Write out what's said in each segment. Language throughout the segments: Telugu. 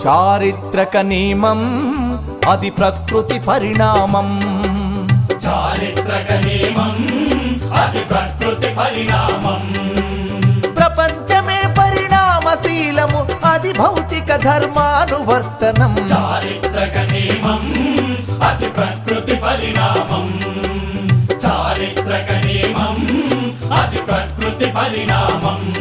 చారిత్రక నియమం అది ప్రకృతి పరిణామం. చారిత్రక నియమం అది ప్రకృతి పరిణామం. ప్రపంచమే పరిణామశీలము అది భౌతిక ధర్మానువర్తనం. చారిత్రక నియమం అది ప్రకృతి పరిణామం. చారిత్రక నియమం అది ప్రకృతి పరిణామం.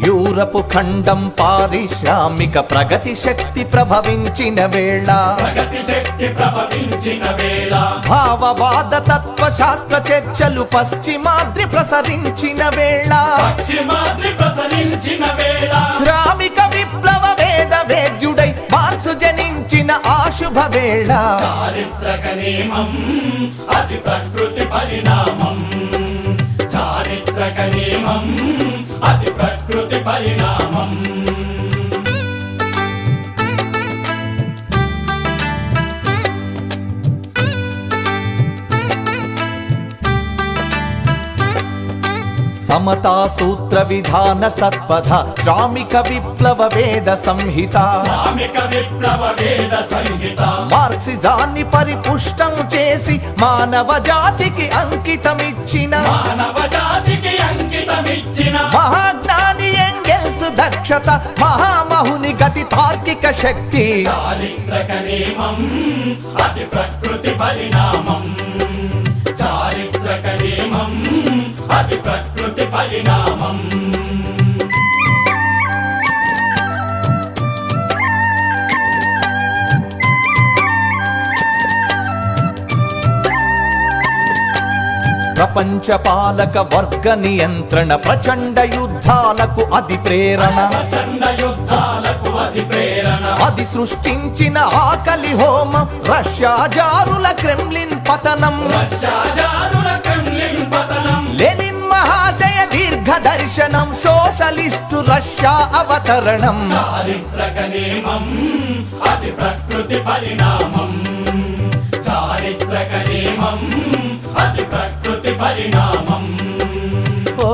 యూరపు ఖండం పారిశ్రామిక ప్రగతి శక్తి ప్రభవించిన వేళ. ప్రగతి శక్తి ప్రభవించిన వేళ. భావవాద తత్వ శాస్త్ర చర్చలు పశ్చిమాద్రి ప్రసరించిన వేళ. పశ్చిమాద్రి ప్రసరించిన వేళ. శ్రామిక విప్లవ వేద వేద్యుడై మార్సు జనించిన ఆశుభ వేళ. చారిత్రక నియమం అది ప్రకృతి పరిణామం. చారిత్రక నియమం అది ప్రకృతి పరిణామం. సమతా సూత్ర విధాన సత్పథ శ్రామిక విప్లవ వేద సంహిత. శ్రామిక విప్లవ వేద సంహిత. మార్క్సిజాన్ని పరిపుష్టం చేసి మానవ జాతికి అంకితమిచ్చిన. మానవ జాతికి అంకితమిచ్చిన. మహాజ్ఞాని ఎంగెల్స్ దక్షత మహామహుని గతి తార్కిక శక్తి. చారిత్రక నియమం అది ప్రకృతి పరిణామం. చారిత్రక నియమం అది ప్రకృతి పరిణామం. ప్రపంచ పాలక వర్గ నియంత్రణ ప్రచండ యుద్ధాలకు అది ప్రేరణ. ప్రచండ యుద్ధాలకు అది ప్రేరణ. అది సృష్టించిన ఆకలి హోమం రష్యా జారుల క్రెమ్లిన్ పతనం. రష్యా జారుల క్రెమ్లిన్ పతనం. లెనిన్ మహాశయ దీర్ఘ దర్శనం సోషలిస్టు రష్యా అవతరణం. చారిత్రక నియమం అది ప్రకృతి పరిణామం. చారిత్రక నియమం అది ప్రకృతి పరిణామం. ఓ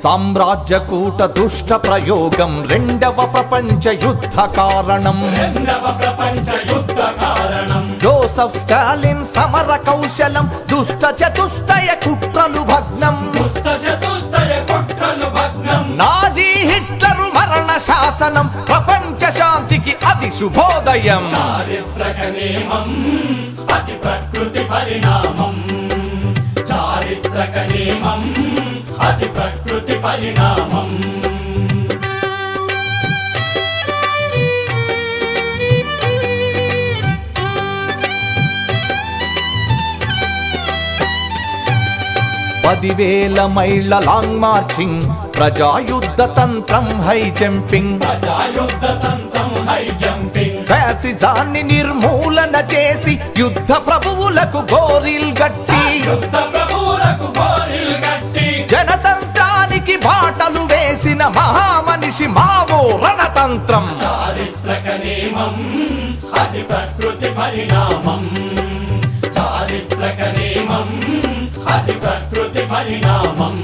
సామ్రాజ్యకూట దుష్ట ప్రయోగం రెండవ ప్రపంచ యుద్ధ కారణం. రెండవ ప్రపంచ యుద్ధ కారణం. జోసెఫ్ స్టాలిన్ సమర కౌశలం దుష్ట చతుష్టయ కుట్రలు భగ్నం. దుష్ట చతుష్టయ కుట్రలు భగ్నం. నాజీ హిట్లరు మరణ శాసనం ప్రపంచ శాంతికి అది శుభోదయం. చారిత్రక నియమం అది ప్రకృతి పరిణామం. చారిత్రక నియమం అది ప్రకృతి పరిణామం. పదివేల మైళ్ళ లాంగ్ మార్చింగ్ ప్రజాయుద్ధ తంత్రం హై జంపింగ్. ప్రజాయుద్ధ తంత్రం హై జంపింగ్. ఫ్యాసిజాన్ని నిర్మూలన చేసి యుద్ధ ప్రభువులకు గోరిల్ గట్టి. యుద్ధ ప్రభువులకు గోరిల్ గట్టి. జనతంత్రానికి బాటలు వేసిన మహామనిషి మావో రణతంత్రం. చారిత్రక నియమం అది ప్రకృతి పరిణామం. చారిత్రక నియమం అది ప్రకృతి పరిణామం.